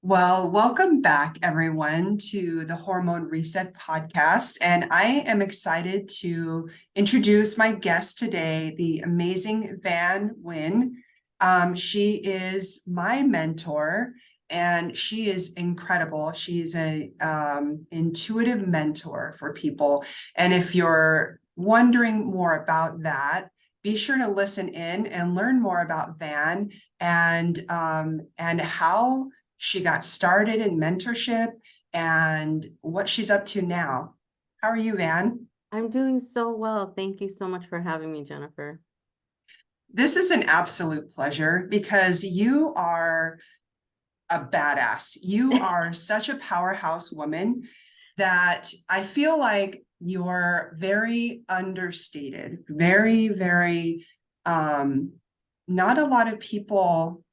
Well, welcome back, everyone, to the Hormone Reset Podcast. And I am excited to introduce my guest today, the amazing Van Wynn. She is my mentor, and she is incredible. She's a intuitive mentor for people. And if you're wondering more about that, be sure to listen in and learn more about Van and how she got started in mentorship and what she's up to now. How are you, Van? I'm doing so well. Thank you so much for having me, Jennifer. This is an absolute pleasure because you are a badass. You are such a powerhouse woman that I feel like you're very understated, very, not a lot of people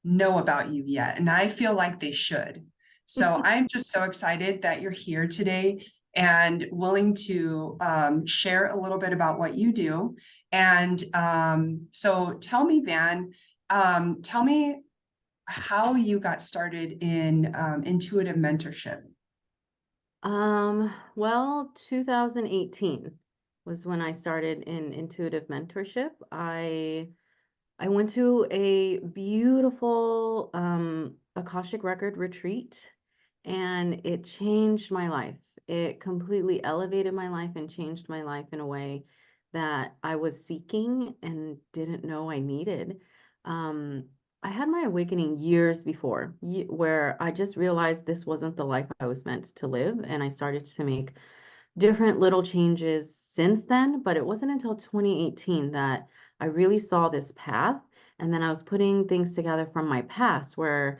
know about you yet, and I feel like they should. So I'm just so excited that you're here today and willing to share a little bit about what you do. And so tell me, Van, tell me how you got started in intuitive mentorship. Well, 2018 was when I started in intuitive mentorship. I went to a beautiful Akashic record retreat, and it changed my life. It completely elevated my life and changed my life in a way that I was seeking and didn't know I needed. Um, I had my awakening years before, where I just realized this wasn't the life I was meant to live, and I started to make different little changes since then, but it wasn't until 2018 that I really saw this path. And then I was putting things together from my past where,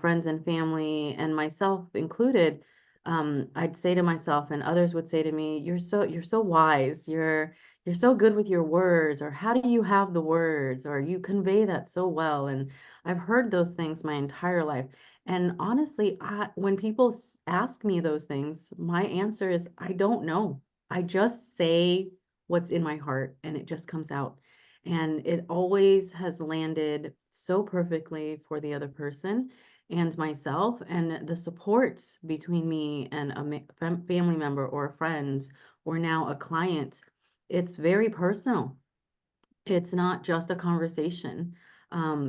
friends and family and myself included, I'd say to myself and others would say to me, you're so wise. You're so good with your words, or how do you have the words, or you convey that so well. And I've heard those things my entire life. And honestly, when people ask me those things, my answer is I don't know. I just say what's in my heart and it just comes out. And it always has landed so perfectly for the other person and myself, and the support between me and a family member or a friend or now a client. It's very personal. It's not just a conversation.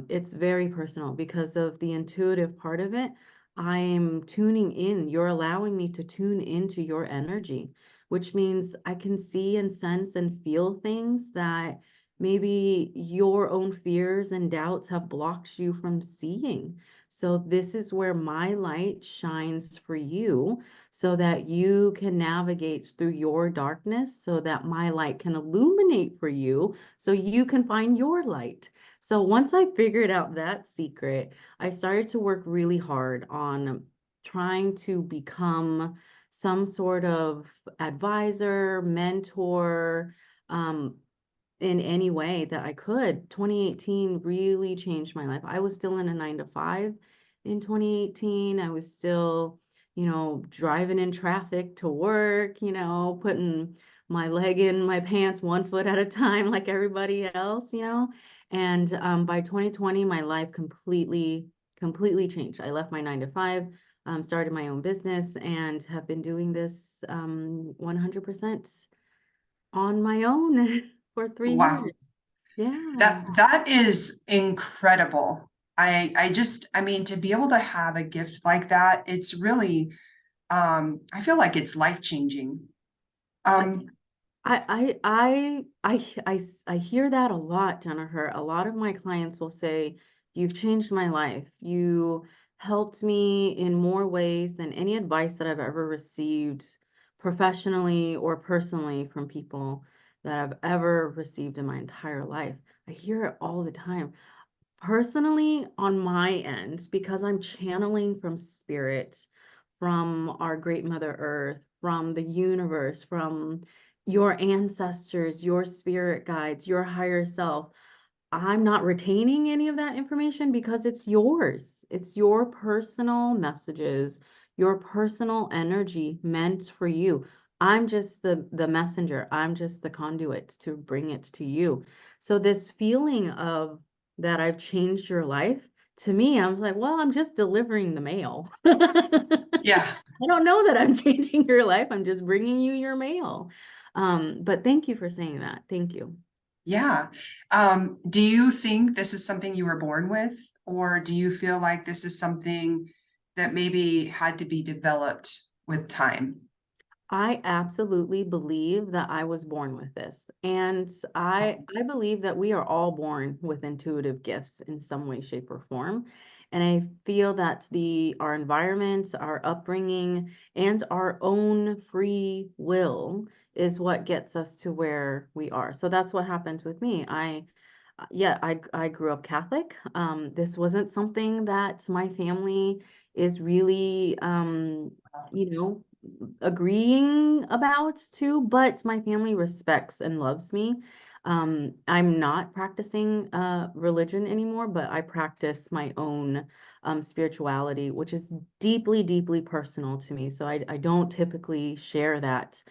It's very personal because of the intuitive part of it. I'm tuning in. You're allowing me to tune into your energy, which means I can see and sense and feel things that maybe your own fears and doubts have blocked you from seeing. So, this is where my light shines for you so that you can navigate through your darkness, so that my light can illuminate for you so you can find your light. So once I figured out that secret, I started to work really hard on trying to become some sort of advisor, mentor, um, in any way that I could. 2018 really changed my life. I was still in a 9 to 5 in 2018. I was still, driving in traffic to work, putting my leg in my pants 1 foot at a time, like everybody else. And by 2020, my life completely changed. I left my 9 to 5, started my own business, and have been doing this 100% on my own for 3 years. Wow, Yeah. that is incredible. I mean, to be able to have a gift like that, it's really I feel like it's life changing. I Um, I hear that a lot, Jennifer. A lot of my clients will say, "You've changed my life. You helped me in more ways than any advice that I've ever received professionally or personally from people that I've ever received in my entire life." I hear it all the time. Personally, on my end, because I'm channeling from spirit, from our great Mother Earth, from the universe, from your ancestors, your spirit guides, your higher self, I'm not retaining any of that information because it's yours. It's your personal messages, your personal energy meant for you. I'm just the messenger. I'm just the conduit to bring it to you. So this feeling of that I've changed your life, to me, I was like, well, I'm just delivering the mail. Yeah. I don't know that I'm changing your life. I'm just bringing you your mail. But thank you for saying that. Thank you. Yeah. Do you think this is something you were born with, or do you feel like this is something that maybe had to be developed with time? I absolutely believe that I was born with this. And Oh, I believe that we are all born with intuitive gifts in some way, shape, or form. And I feel that our environment, our upbringing, and our own free will is what gets us to where we are. So that's what happened with me. I grew up Catholic. This wasn't something that my family is really, wow. you know, agreeing about too, but my family respects and loves me. I'm not practicing religion anymore, but I practice my own spirituality, which is deeply, deeply personal to me. So I don't typically share that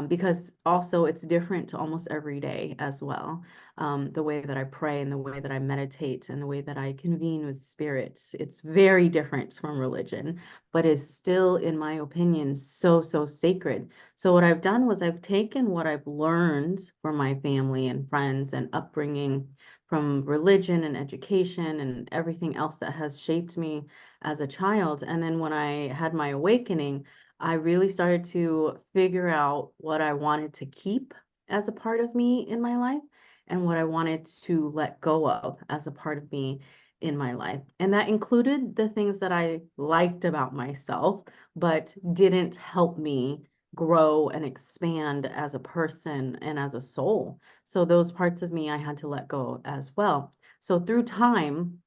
because also it's different almost every day as well. The way that I pray and the way that I meditate and the way that I convene with spirits, it's very different from religion, but is still, in my opinion, so, so sacred. So what I've done was I've taken what I've learned from my family and friends and upbringing from religion and education and everything else that has shaped me as a child. And then when I had my awakening, I really started to figure out what I wanted to keep as a part of me in my life and what I wanted to let go of as a part of me in my life. And that included the things that I liked about myself, but didn't help me grow and expand as a person and as a soul. So those parts of me I had to let go as well. So through time,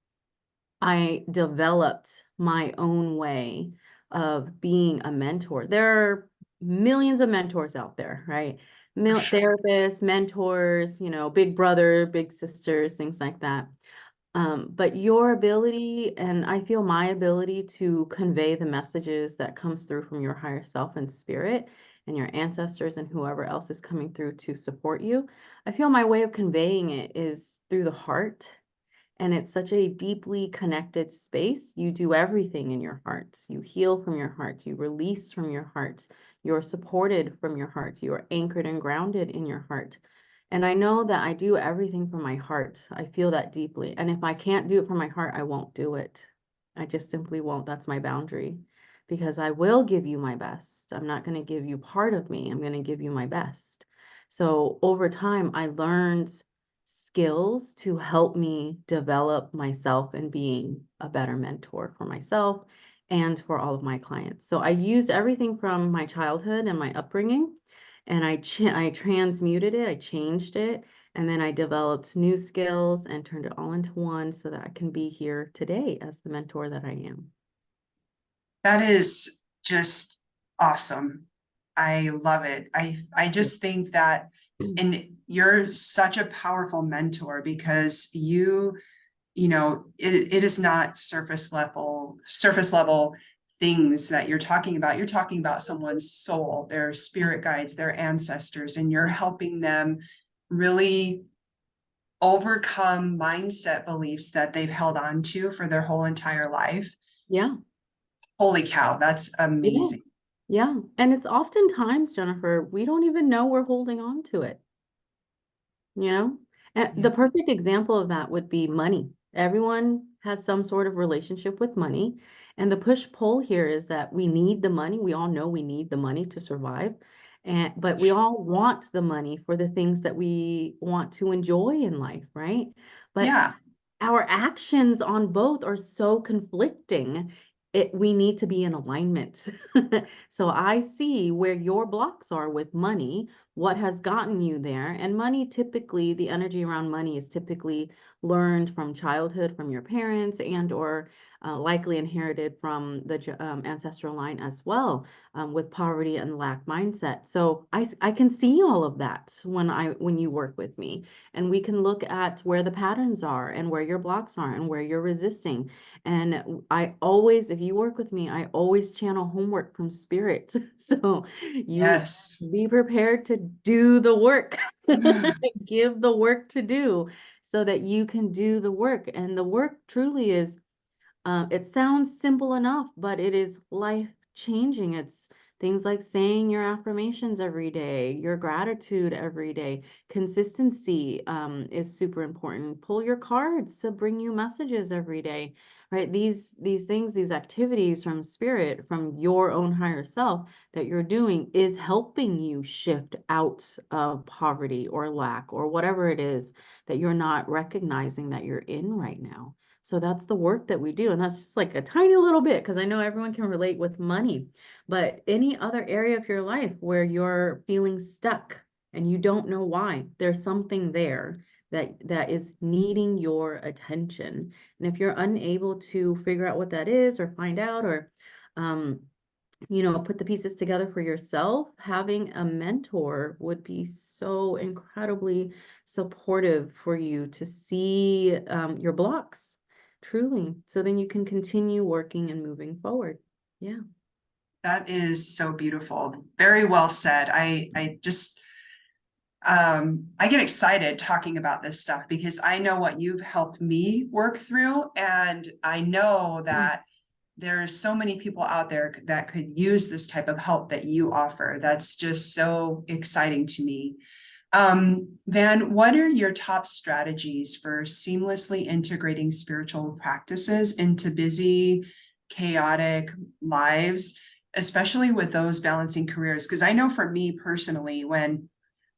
I developed my own way of being a mentor. There are millions of mentors out there, right? For sure. Therapists, mentors, big brother, big sisters, things like that. But your ability, and I feel my ability to convey the messages that comes through from your higher self and spirit and your ancestors and whoever else is coming through to support you. I feel my way of conveying it is through the heart. And it's such a deeply connected space. You do everything in your heart. You heal from your heart. You release from your heart. You're supported from your heart. You are anchored and grounded in your heart. And I know that I do everything from my heart. I feel that deeply. And if I can't do it from my heart, I won't do it. I just simply won't. That's my boundary because I will give you my best. I'm not going to give you part of me. I'm going to give you my best. So over time, I learned skills to help me develop myself and being a better mentor for myself and for all of my clients. So I used everything from my childhood and my upbringing, and I transmuted it, I changed it, and then I developed new skills and turned it all into one so that I can be here today as the mentor that I am. That is just awesome. I love it. I just think that, and you're such a powerful mentor because it is not surface level things that you're talking about. You're talking about someone's soul, their spirit guides, their ancestors, and you're helping them really overcome mindset beliefs that they've held on to for their whole entire life. Yeah, Holy cow, that's yeah, amazing. yeah. And it's oftentimes, Jennifer, we don't even know we're holding on to it. You know, and Yeah. the perfect example of that would be money. Everyone has some sort of relationship with money. And the push pull here is that we need the money. We all know we need the money to survive. But we all want the money for the things that we want to enjoy in life, right? But Yeah. our actions on both are so conflicting. We need to be in alignment. So I see where your blocks are with money, what has gotten you there. And money, typically, the energy around money is typically learned from childhood, from your parents, and or likely inherited from the ancestral line as well, with poverty and lack mindset. So I can see all of that when you work with me, and we can look at where the patterns are and where your blocks are and where you're resisting. And I always, if you work with me, I always channel homework from spirit. So you Yes. be prepared to do the work, give the work to do so that you can do the work. And the work truly is It sounds simple enough, but it is life changing. It's things like saying your affirmations every day, your gratitude every day. Consistency is super important. Pull your cards to bring you messages every day, right? These things, these activities from spirit, from your own higher self that you're doing is helping you shift out of poverty or lack or whatever it is that you're not recognizing that you're in right now. So that's the work that we do. And that's just like a tiny little bit, because I know everyone can relate with money, but any other area of your life where you're feeling stuck and you don't know why, there's something there that is needing your attention. And if you're unable to figure out what that is or find out or um, put the pieces together for yourself, having a mentor would be so incredibly supportive for you to see your blocks truly. So then you can continue working and moving forward. Yeah. That is so beautiful. Very well said. I just I get excited talking about this stuff because I know what you've helped me work through, and I know that there's so many people out there that could use this type of help that you offer. That's just so exciting to me. Van, what are your top strategies for seamlessly integrating spiritual practices into busy, chaotic lives, especially with those balancing careers? Because I know for me personally, when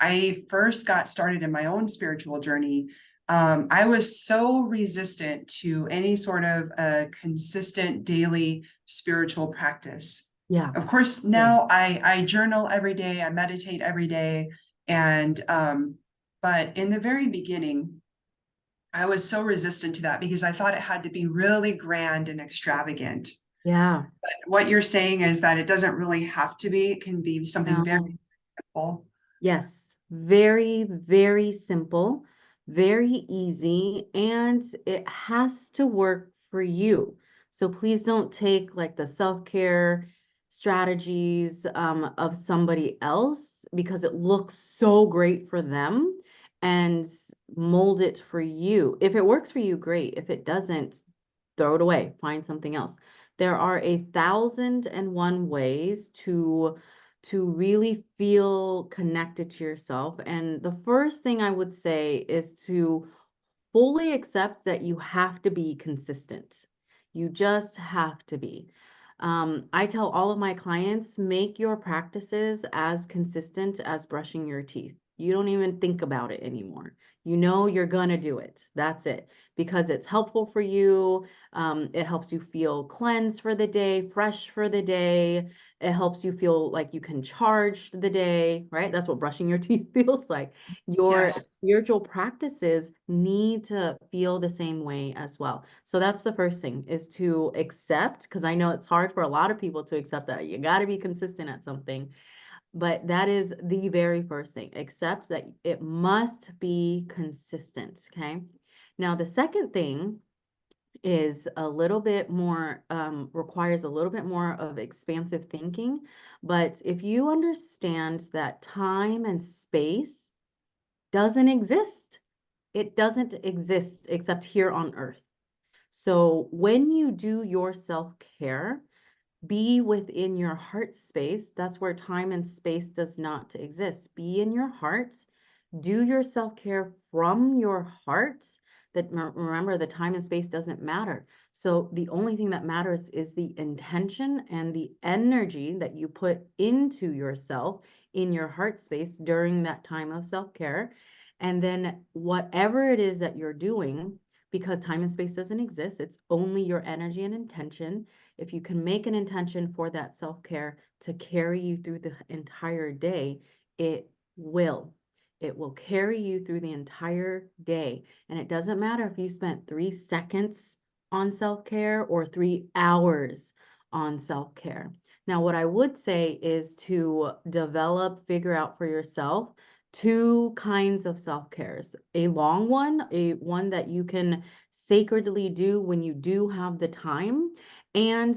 I first got started in my own spiritual journey, I was so resistant to any sort of a consistent daily spiritual practice. Yeah. Of course, Yeah. now I journal every day, I meditate every day, and but in the very beginning, I was so resistant to that because I thought it had to be really grand and extravagant. Yeah. But what you're saying is that it doesn't really have to be. It can be something very No. simple. Yes, very, very simple, very easy, and it has to work for you. So please don't take like the self-care strategies of somebody else because it looks so great for them and mold it for you. If it works for you, great. If it doesn't, throw it away, find something else. There are 1,001 ways to really feel connected to yourself. And the first thing I would say is to fully accept that you have to be consistent. You just have to be. I tell all of my clients, make your practices as consistent as brushing your teeth. You don't even think about it anymore. You know you're gonna do it. That's it. Because it's helpful for you. It helps you feel cleansed for the day, fresh for the day. It helps you feel like you can charge the day, right? That's what brushing your teeth feels like. Your Yes. spiritual practices need to feel the same way as well. So that's the first thing is to accept, because I know it's hard for a lot of people to accept that you got to be consistent at something, but that is the very first thing. Accept that it must be consistent. Okay. Now, the second thing is a little bit more, requires a little bit more of expansive thinking. But if you understand that time and space doesn't exist, it doesn't exist except here on earth. So when you do your self-care, be within your heart space. That's where time and space does not exist. Be in your heart. Do your self-care from your heart. That remember, the time and space doesn't matter. So the only thing that matters is the intention and the energy that you put into yourself in your heart space during that time of self-care. And then whatever it is that you're doing, because time and space doesn't exist, it's only your energy and intention. If you can make an intention for that self-care to carry you through the entire day, it will. It will carry you through the entire day. And it doesn't matter if you spent 3 seconds on self-care or 3 hours on self-care. Now, what I would say is to develop, figure out for yourself two kinds of self-cares. A long one, a one that you can sacredly do when you do have the time, and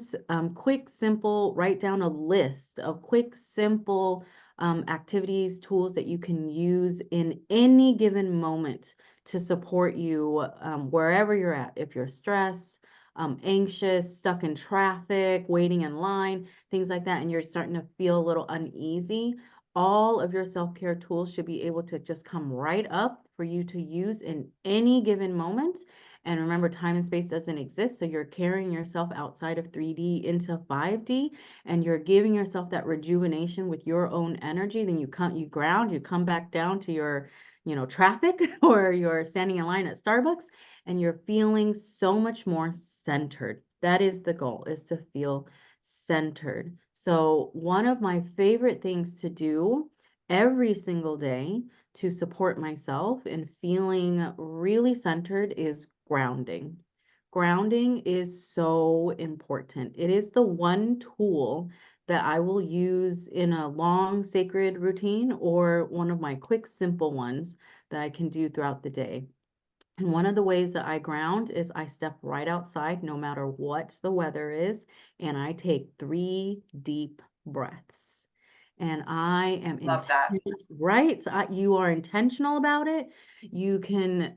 quick, simple, write down a list of quick, simple activities, tools that you can use in any given moment to support you wherever you're at. If you're stressed, anxious, stuck in traffic, waiting in line, things like that, and you're starting to feel a little uneasy, all of your self-care tools should be able to just come right up for you to use in any given moment. And remember, time and space doesn't exist. So you're carrying yourself outside of 3D into 5D, and you're giving yourself that rejuvenation with your own energy. Then you ground, you come back down to your, traffic, or you're standing in line at Starbucks, and you're feeling so much more centered. That is the goal, is to feel centered. So one of my favorite things to do every single day to support myself in feeling really centered is grounding. Grounding is so important. It is the one tool that I will use in a long sacred routine or one of my quick simple ones that I can do throughout the day. And one of the ways that I ground is I step right outside, no matter what the weather is, and I take 3 deep breaths. And I am Love that. right? So you are intentional about it. You can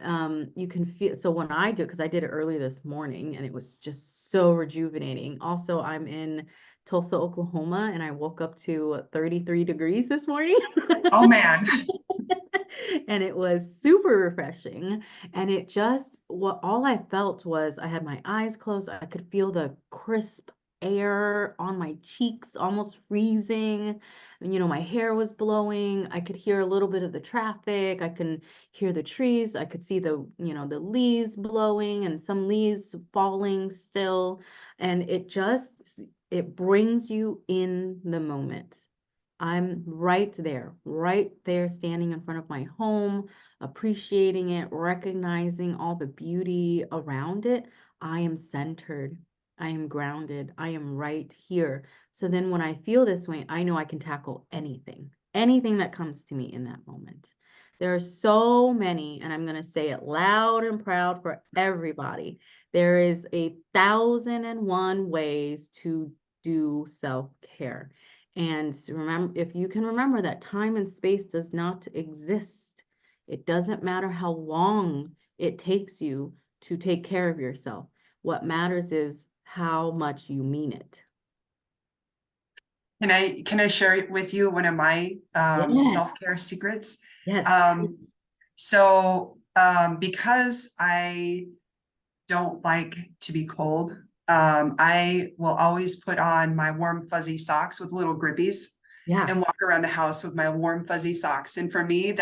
feel. So when I do, because I did it early this morning, and it was just so rejuvenating. Also, I'm in Tulsa, Oklahoma, and I woke up to 33 degrees this morning. Oh man. And it was super refreshing. And it just, what all I felt was I had my eyes closed. I could feel the crisp air on my cheeks, almost freezing. And, my hair was blowing. I could hear a little bit of the traffic. I can hear the trees. I could see the leaves blowing and some leaves falling still. And it brings you in the moment. I'm right there, standing in front of my home, appreciating it, recognizing all the beauty around it. I am centered. I am grounded. I am right here. So then when I feel this way, I know I can tackle anything that comes to me in that moment. There are so many, and I'm going to say it loud and proud for everybody. There is 1,001 ways to do self-care. And remember, if you can remember that time and space does not exist, it doesn't matter how long it takes you to take care of yourself. What matters is how much you mean it. Can I share with you one of my Yes, self-care secrets? yes, Um, so because I don't like to be cold, I will always put on my warm fuzzy socks with little grippies yeah. and walk around the house with my warm fuzzy socks. And for me,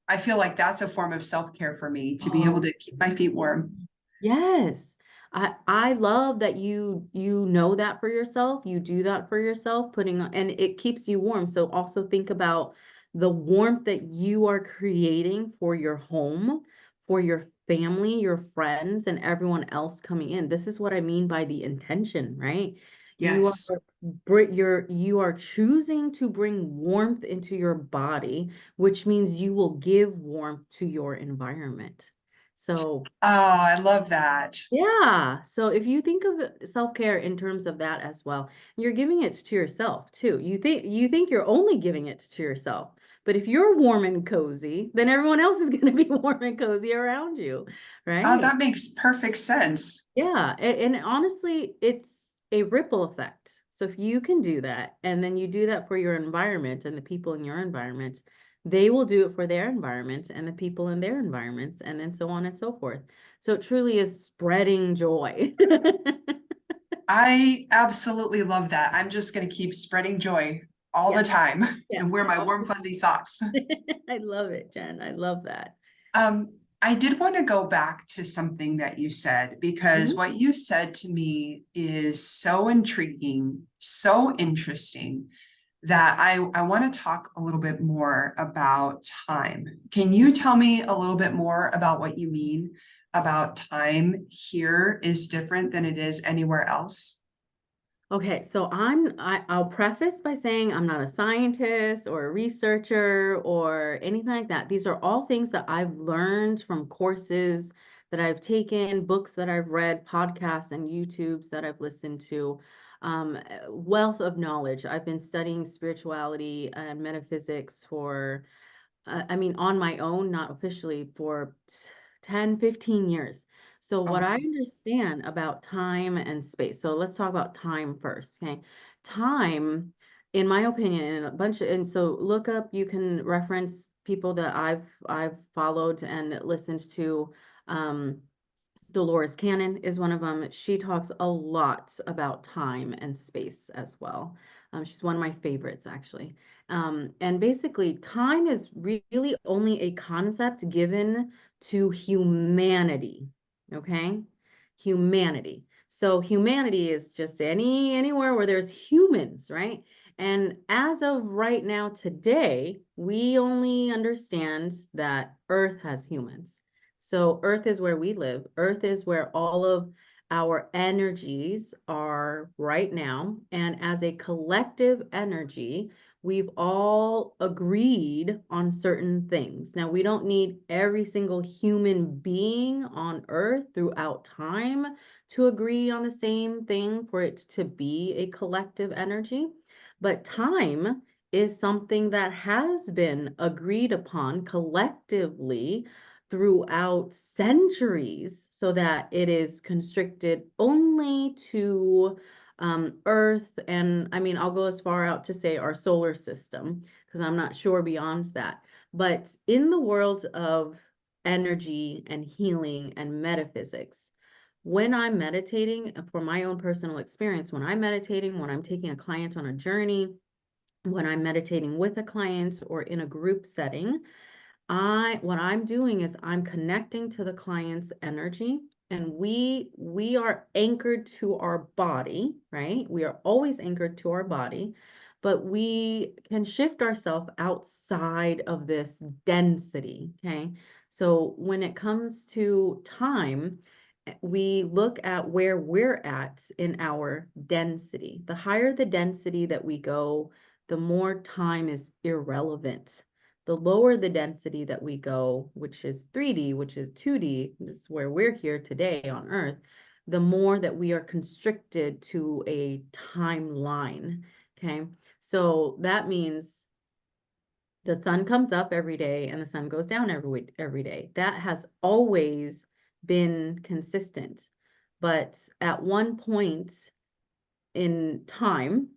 I feel like that's a form of self-care for me, to be able Oh, to keep my feet warm. yes. I love that you know that for yourself. You do that for yourself, and it keeps you warm. So also think about the warmth that you are creating for your home, for your family, your friends, and everyone else coming in. This is what I mean by the intention, right? You are Yes. you are choosing to bring warmth into your body, which means you will give warmth to your environment. So Oh, I love that. yeah. So if you think of self-care in terms of that as well, you're giving it to yourself too. You think you're only giving it to yourself. But if you're warm and cozy, then everyone else is going to be warm and cozy around you, Oh, right? that makes perfect sense. Yeah. And honestly, it's a ripple effect. So if you can do that, and then you do that for your environment and the people in your environment, they will do it for their environment and the people in their environments, and then so on and so forth. So it truly is spreading joy. I absolutely love that. I'm just going to keep spreading joy all the Yes, time yes. and wear my warm fuzzy socks. I love it, Jen. I love that. Um, I did want to go back to something that you said, because Mhm. what you said to me is so intriguing, so interesting, that I want to talk a little bit more about time. Can you tell me a little bit more about what you mean about time here is different than it is anywhere else? Okay, so I'll preface by saying I'm not a scientist or a researcher or anything like that. These are all things that I've learned from courses that I've taken, books that I've read, podcasts and YouTubes that I've listened to. Wealth of knowledge. I've been studying spirituality and metaphysics for I mean, on my own, not officially, for 10, 15 years. So what Oh, I understand about time and space. So let's talk about time first, okay? Time, in my opinion, and a bunch of, and so look up, you can reference people that I've followed and listened to. Um, Dolores Cannon is one of them. She talks a lot about time and space as well. She's one of my favorites, actually. And basically, time is really only a concept given to humanity. Okay, humanity. So humanity is just anywhere where there's humans, right? And as of right now, today, we only understand that Earth has humans. So Earth is where we live. Earth is where all of our energies are right now. And as a collective energy, we've all agreed on certain things. Now, we don't need every single human being on Earth throughout time to agree on the same thing for it to be a collective energy. But time is something that has been agreed upon collectively throughout centuries so that it is constricted only to Earth. And I mean, I'll go as far out to say our solar system, because I'm not sure beyond that. But in the world of energy and healing and metaphysics, when I'm meditating, for my own personal experience, when I'm meditating, when I'm taking a client on a journey, when I'm meditating with a client or in a group setting, what I'm doing is I'm connecting to the client's energy, and we are anchored to our body, right? We are always anchored to our body, but we can shift ourselves outside of this density, okay? So when it comes to time, we look at where we're at in our density. The higher the density that we go, the more time is irrelevant. The lower the density that we go, which is 3D, which is 2D, this is where we're here today on Earth, the more that we are constricted to a timeline. Okay. So that means the sun comes up every day and the sun goes down every day. That has always been consistent. But at one point in time,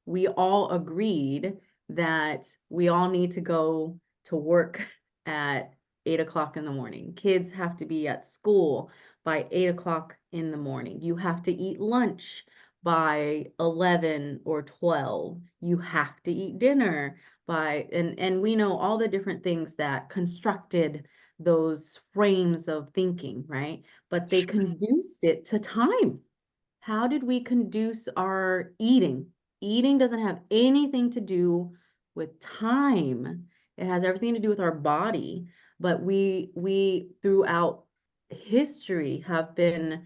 we all agreed that we all need to go to work at 8 o'clock in the morning. Kids have to be at school by 8 o'clock in the morning. You have to eat lunch by 11 or 12. You have to eat dinner by, and we know all the different things that constructed those frames of thinking, right? But they sure. conduced it to time. How did we conduce our eating? Eating doesn't have anything to do with time. It has everything to do with our body. But we throughout history have been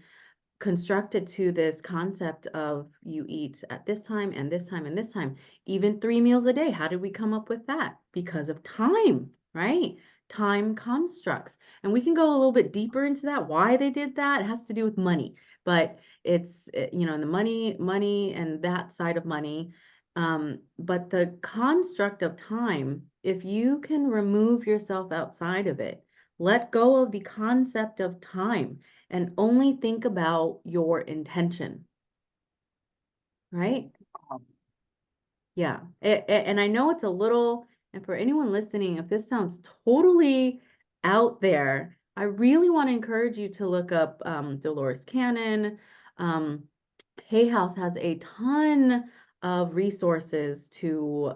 constructed to this concept of you eat at this time and this time and this time, even 3 meals a day. How did we come up with that? Because of time, right? Time constructs. And we can go a little bit deeper into that. Why they did that, it has to do with money, but it's, the money and that side of money. But the construct of time, if you can remove yourself outside of it, let go of the concept of time and only think about your intention, right? Yeah. And I know it's a little, and for anyone listening, if this sounds totally out there, I really want to encourage you to look up Dolores Cannon. Um, Hay House has a ton of resources to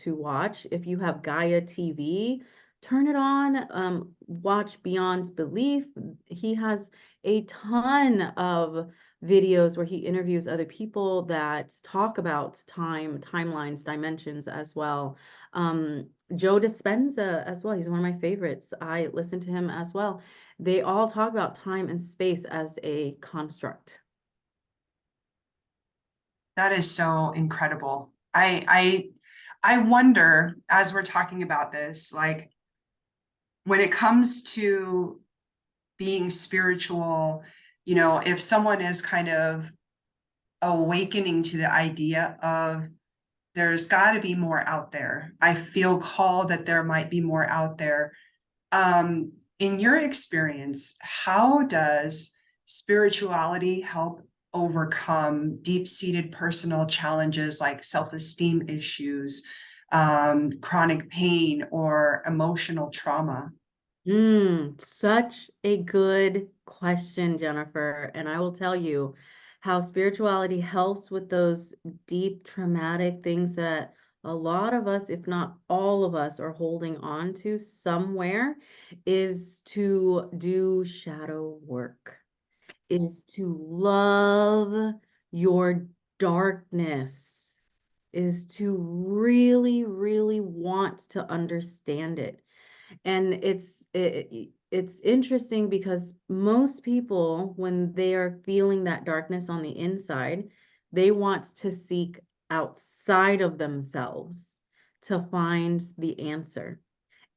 watch. If you have Gaia TV, turn it on. Watch Beyond Belief. He has a ton of videos where he interviews other people that talk about time, timelines, dimensions as well. Joe Dispenza as well. He's one of my favorites. I listen to him as well. They all talk about time and space as a construct. That is so incredible. I wonder, as we're talking about this, like when it comes to being spiritual, if someone is kind of awakening to the idea of there's got to be more out there. I feel called that there might be more out there. In your experience, how does spirituality help overcome deep-seated personal challenges like self-esteem issues, chronic pain, or emotional trauma? Such a good question, Jennifer. And I will tell you how spirituality helps with those deep traumatic things that a lot of us, if not all of us, are holding on to somewhere, is to do shadow work, is to love your darkness, is to really, really want to understand it. And it's interesting because most people, when they are feeling that darkness on the inside, they want to seek outside of themselves to find the answer.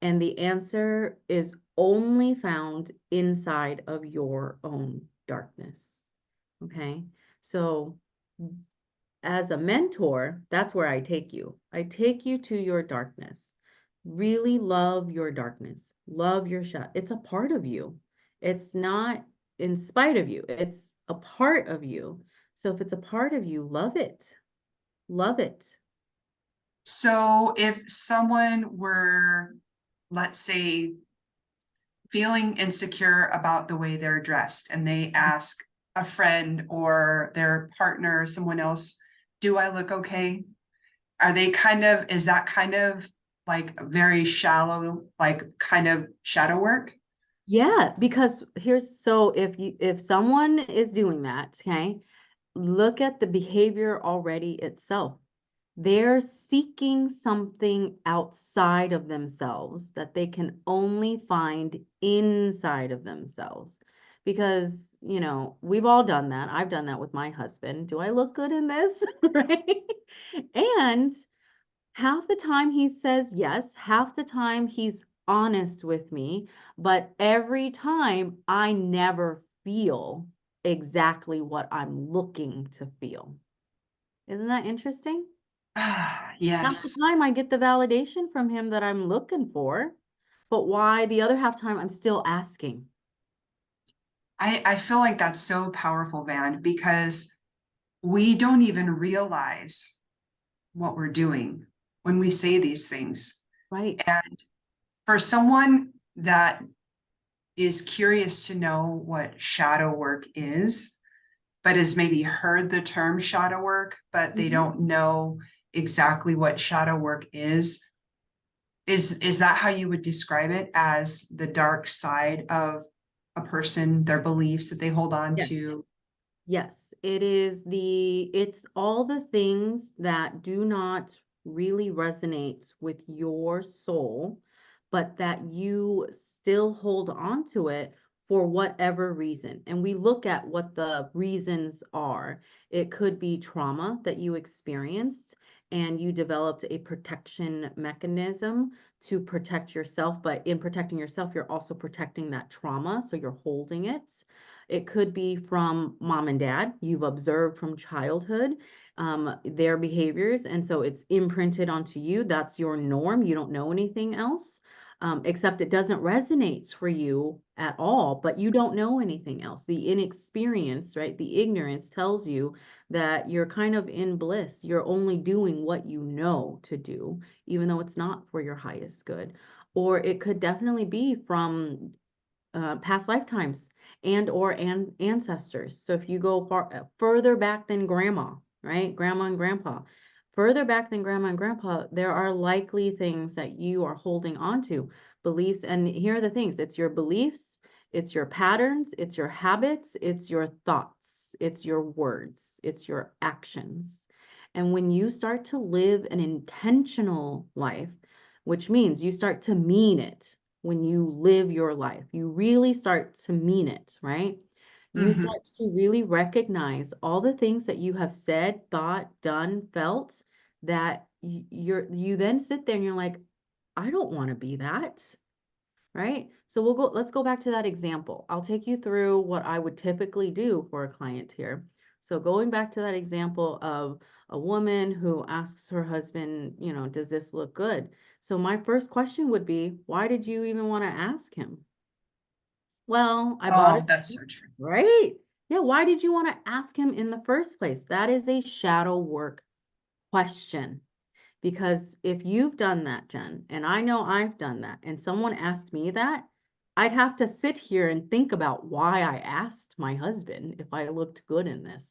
And the answer is only found inside of your own darkness. Okay. So as a mentor, that's where I take you. I take you to your darkness. Really love your darkness. Love your shadow. It's a part of you. It's not in spite of you. It's a part of you. So if it's a part of you, love it. Love it. So if someone were, let's say, feeling insecure about the way they're dressed and they ask a friend or their partner, someone else, do I look okay? Are they is that kind of like very shallow, like kind of shadow work? Yeah, because if someone is doing that, okay, look at the behavior already itself. They're seeking something outside of themselves that they can only find inside of themselves. Because, we've all done that. I've done that with my husband. Do I look good in this? Right? And half the time he says yes, half the time he's honest with me, but every time I never feel exactly what I'm looking to feel. Isn't that interesting? Half the Yes. time I get the validation from him that I'm looking for, but why the other half time I'm still asking? I feel like that's so powerful, Van, because we don't even realize what we're doing when we say these things. Right. And for someone that is curious to know what shadow work is, but has maybe heard the term shadow work, but they Mhm. don't know exactly what shadow work is that how you would describe it, as the dark side of a person, their beliefs that they hold on Yes. to? Yes, it's all the things that do not really resonate with your soul, but that you still hold on to it for whatever reason. And we look at what the reasons are. It could be trauma that you experienced and you developed a protection mechanism to protect yourself, but in protecting yourself, you're also protecting that trauma, so you're holding it. It could be from mom and dad. You've observed from childhood their behaviors. And so it's imprinted onto you. That's your norm. You don't know anything else, except it doesn't resonate for you at all, but you don't know anything else. The inexperience, right? The ignorance tells you that you're kind of in bliss. You're only doing what you know to do, even though it's not for your highest good. Or it could definitely be from past lifetimes and ancestors. So if you go further back than grandma, right? Grandma and grandpa, further back than grandma and grandpa, there are likely things that you are holding on to, beliefs. And here are the things: it's your beliefs, it's your patterns, it's your habits, it's your thoughts, it's your words, it's your actions. And when you start to live an intentional life, which means you start to mean it, when you live your life. You really start to mean it, right? You Mhm. start to really recognize all the things that you have said, thought, done, felt, that you then sit there and you're like, I don't want to be that, right? So let's go back to that example. I'll take you through what I would typically do for a client here. So going back to that example of a woman who asks her husband, does this look good? So my first question would be, why did you even want to ask him? Well, I bought it, Oh, that's so true. right? Yeah, why did you want to ask him in the first place? That is a shadow work question. Because if you've done that, Jen, and I know I've done that, and someone asked me that, I'd have to sit here and think about why I asked my husband if I looked good in this,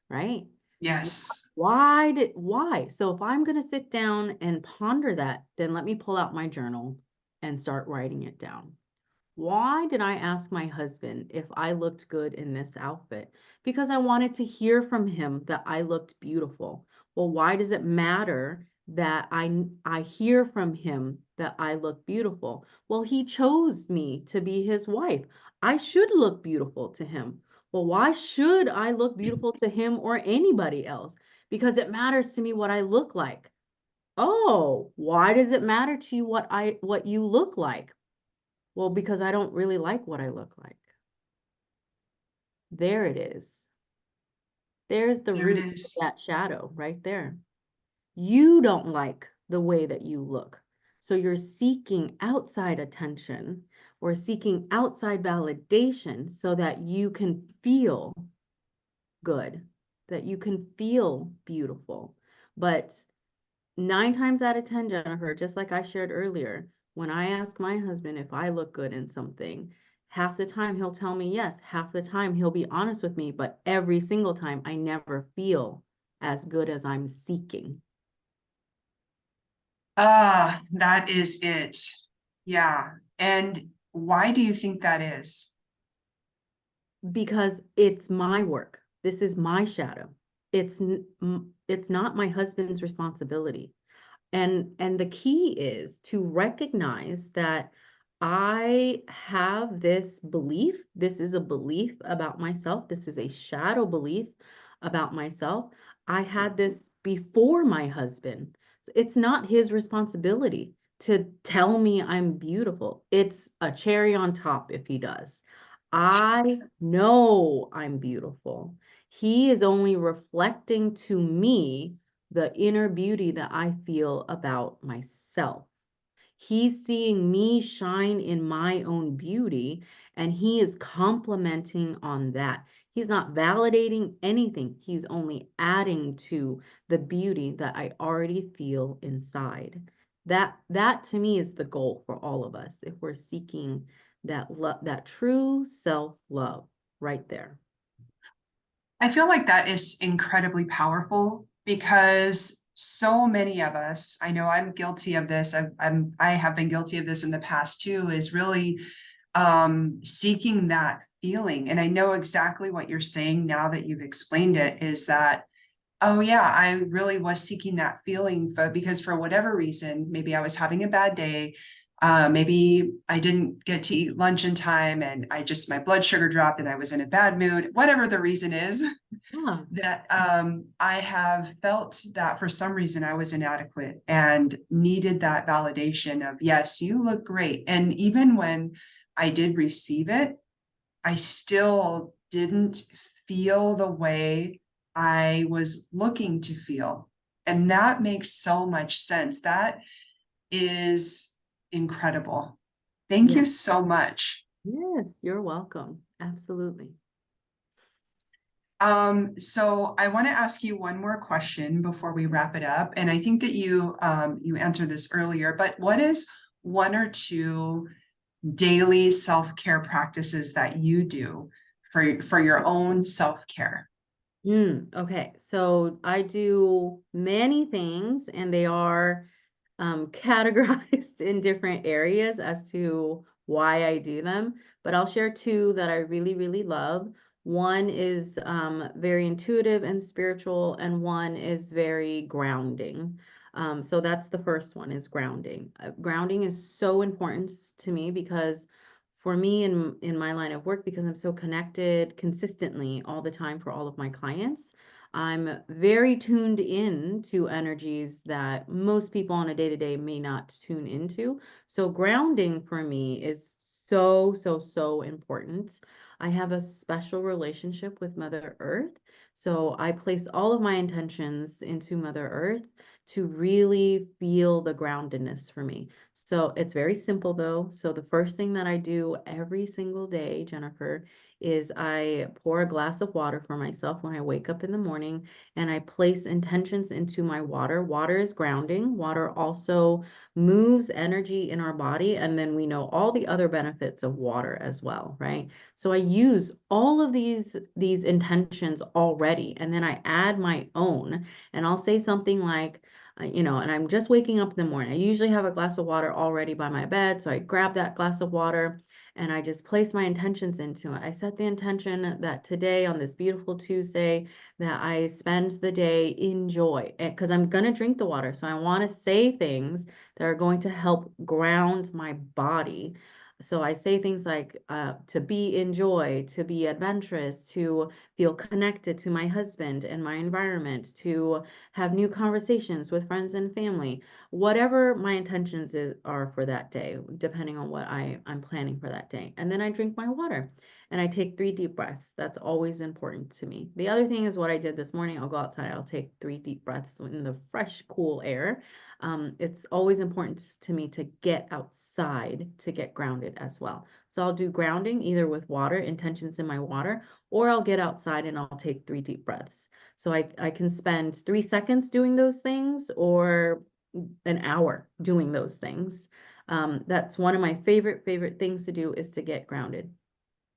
right? Yes. Why? So if I'm going to sit down and ponder that, then let me pull out my journal and start writing it down. Why did I ask my husband if I looked good in this outfit? Because I wanted to hear from him that I looked beautiful. Well, why does it matter that I hear from him that I look beautiful? Well, he chose me to be his wife. I should look beautiful to him. Well, why should I look beautiful to him or anybody else? Because it matters to me what I look like. Oh, why does it matter to you what you look like? Well, because I don't really like what I look like. There it is. There's the There it root of is. that shadow right there. You don't like the way that you look. So you're seeking outside attention or seeking outside validation so that you can feel good, that you can feel beautiful. But 9 times out of 10, Jennifer, just like I shared earlier, when I ask my husband if I look good in something, half the time he'll tell me yes, half the time he'll be honest with me, but every single time I never feel as good as I'm seeking Ah, that is it. Yeah. And why do you think that is? because it's my work. This is my shadow. It's not my husband's responsibility. And the key is to recognize that I have this belief. This is a belief about myself. This is a shadow belief about myself. I had this before my husband. It's not his responsibility to tell me I'm beautiful. It's a cherry on top if he does. I know I'm beautiful. He is only reflecting to me the inner beauty that I feel about myself. He's seeing me shine in my own beauty and he is complimenting on that. He's not validating anything. He's only adding to the beauty that I already feel inside. That to me is the goal for all of us if we're seeking that true self-love right there. I feel like that is incredibly powerful because so many of us, I know I'm guilty of this. I have been guilty of this in the past too, is really seeking that feeling. And I know exactly what you're saying now that you've explained it is that, oh yeah, I really was seeking that feeling because for whatever reason, maybe I was having a bad day. Maybe I didn't get to eat lunch in time and my blood sugar dropped and I was in a bad mood, whatever the reason is. Yeah. That I have felt that for some reason I was inadequate and needed that validation of, yes, you look great. And even when I did receive it, I still didn't feel the way I was looking to feel. And that makes so much sense. That is incredible. Thank Yeah. you so much. Yes, you're welcome. Absolutely. So I want to ask you one more question before we wrap it up. And I think that you answered this earlier, but what is one or two daily self-care practices that you do for your own self-care? Okay, so I do many things and they are categorized in different areas as to why I do them, but I'll share two that I really, really love. One is very intuitive and spiritual, and one is very grounding. So that's the first one is grounding. Grounding is so important to me because for me in my line of work, because I'm so connected consistently all the time for all of my clients, I'm very tuned in to energies that most people on a day-to-day may not tune into. So grounding for me is so, so, so important. I have a special relationship with Mother Earth. So I place all of my intentions into Mother Earth to really feel the groundedness for me. So it's very simple though. So the first thing that I do every single day, Jennifer, is I pour a glass of water for myself when I wake up in the morning, and I place intentions into my water. Water is grounding. Water also moves energy in our body, and then we know all the other benefits of water as well, right? So I use all of these intentions already, and then I add my own, and I'll say something like, and I'm just waking up in the morning. I usually have a glass of water already by my bed, so I grab that glass of water and I just place my intentions into it. I set the intention that today, on this beautiful Tuesday, that I spend the day in joy, because I'm going to drink the water. So I want to say things that are going to help ground my body. So I say things like to be in joy, to be adventurous, to feel connected to my husband and my environment, to have new conversations with friends and family, whatever my intentions are for that day, depending on what I'm planning for that day. And then I drink my water and I take 3 deep breaths. That's always important to me. The other thing is what I did this morning. I'll go outside, I'll take 3 deep breaths in the fresh, cool air. It's always important to me to get outside to get grounded as well. So I'll do grounding either with water, intentions in my water, or I'll get outside and I'll take 3 deep breaths. So I can spend 3 seconds doing those things or an hour doing those things. That's one of my favorite things to do, is to get grounded.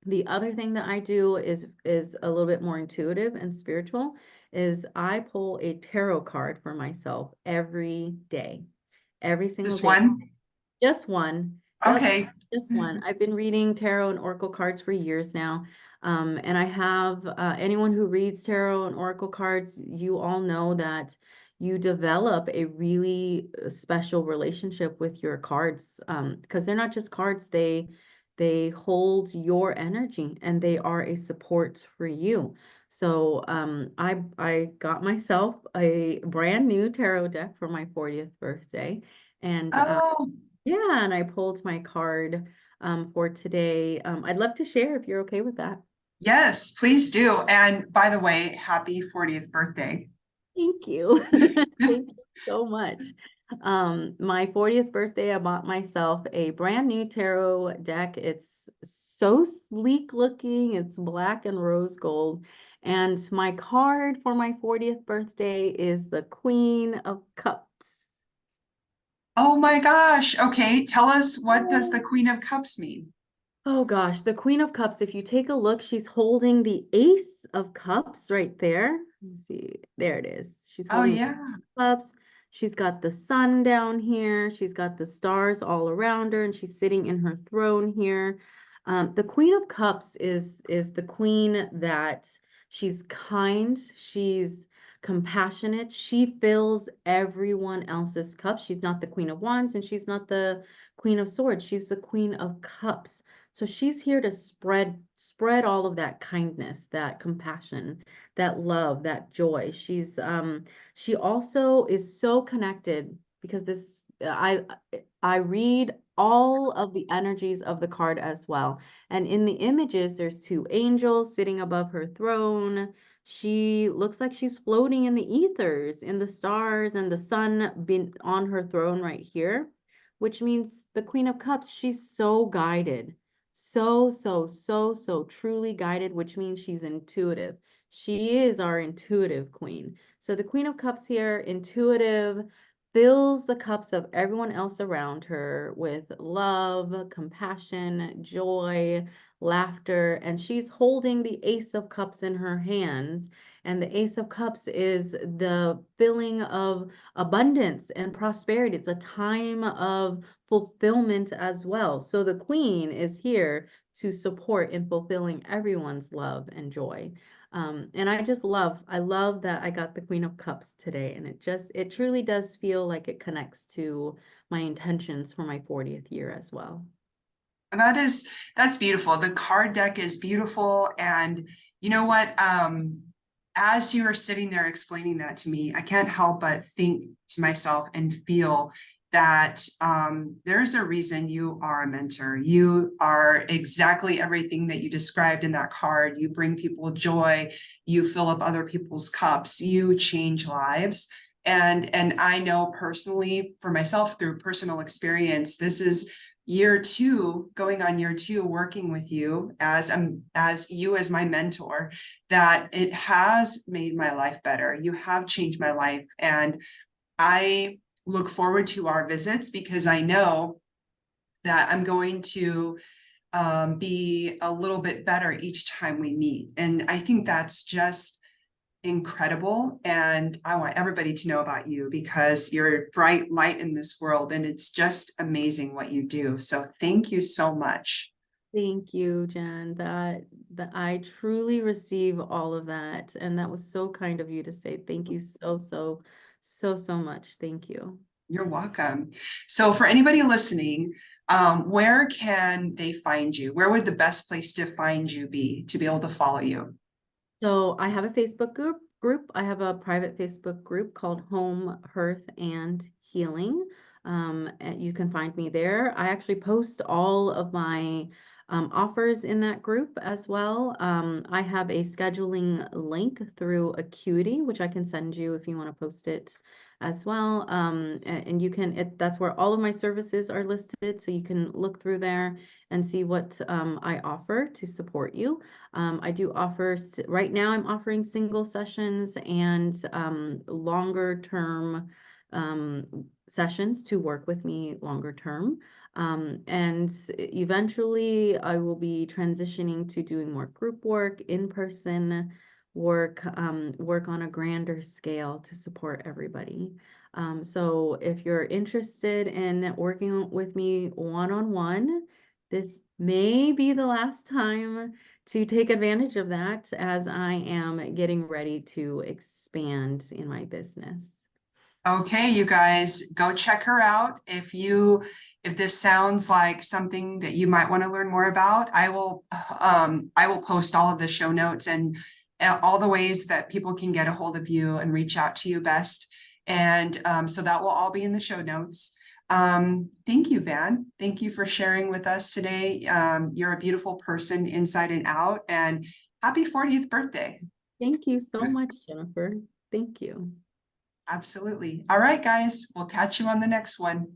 The other thing that I do is a little bit more intuitive and spiritual, is I pull a tarot card for myself every day, every single Just day. one? Just one. Yep, Okay. just one. I've been reading tarot and oracle cards for years now. And I have anyone who reads tarot and oracle cards, you all know that you develop a really special relationship with your cards, because they're not just cards, they hold your energy and they are a support for you. So I got myself a brand new tarot deck for my 40th birthday. And Oh, yeah, and I pulled my card for today. I'd love to share if you're okay with that. yes, please do. And by the way, happy 40th birthday. Thank you. Thank you so much. My 40th birthday, I bought myself a brand new tarot deck. It's so sleek looking. It's black and rose gold. And my card for my 40th birthday is the Queen of Cups. Oh my gosh. Okay, tell us, what does the Queen of Cups mean? Oh gosh, the Queen of Cups, if you take a look, she's holding the Ace of Cups right there. Let me see. There it is. She's Oh holding the yeah. cups. She's got the sun down here. She's got the stars all around her, and she's sitting in her throne here. The Queen of Cups is the queen that she's kind, she's compassionate. She fills everyone else's cups. She's not the Queen of Wands, and she's not the Queen of Swords. She's the Queen of Cups. So she's here to spread all of that kindness, that compassion, that love, that joy. She also is so connected, because I read all of the energies of the card as well. And in the images, there's 2 angels sitting above her throne. She looks like she's floating in the ethers, in the stars, and the sun been on her throne right here, which means the Queen of Cups, she's so guided, so truly guided, which means she's intuitive. She is our intuitive queen. So the Queen of Cups here, intuitive, fills the cups of everyone else around her with love, compassion, joy, laughter, and she's holding the Ace of Cups in her hands. And the Ace of Cups is the filling of abundance and prosperity. It's a time of fulfillment as well. So the Queen is here to support in fulfilling everyone's love and joy. And I love that I got the Queen of Cups today. And it truly does feel like it connects to my intentions for my 40th year as well. That's beautiful. The card deck is beautiful. And you know what? As you are sitting there explaining that to me, I can't help but think to myself and feel that there's a reason you are a mentor. You are exactly everything that you described in that card. You bring people joy, you fill up other people's cups, you change lives. And I know personally for myself through personal experience, this is going on year two, working with you as my mentor, that it has made my life better. You have changed my life. And I look forward to our visits because I know that I'm going to be a little bit better each time we meet. And I think that's just incredible. And I want everybody to know about you because you're a bright light in this world. And it's just amazing what you do. So thank you so much. Thank you, Jen. That I truly receive all of that. And that was so kind of you to say. Thank you so much. Thank you. You're welcome. So for anybody listening, where can they find you? Where would the best place to find you be to be able to follow you? So I have a Facebook group. I have a private Facebook group called Home, Hearth, and Healing. And you can find me there. I actually post all of my offers in that group as well. I have a scheduling link through Acuity, which I can send you if you want to post it as well. And you can, that's where all of my services are listed. So you can look through there and see what I offer to support you. I do offer, right now I'm offering single sessions and longer term sessions to work with me longer term. And eventually I will be transitioning to doing more group work, in-person work, work on a grander scale to support everybody. So if you're interested in working with me one-on-one, this may be the last time to take advantage of that as I am getting ready to expand in my business. Okay, you guys, go check her out. If this sounds like something that you might want to learn more about, I will post all of the show notes and all the ways that people can get a hold of you and reach out to you best. And so that will all be in the show notes. Thank you, Van. Thank you for sharing with us today. You're a beautiful person inside and out, and happy 40th birthday. Thank you so much, Jennifer. Thank you. Absolutely. All right, guys, we'll catch you on the next one.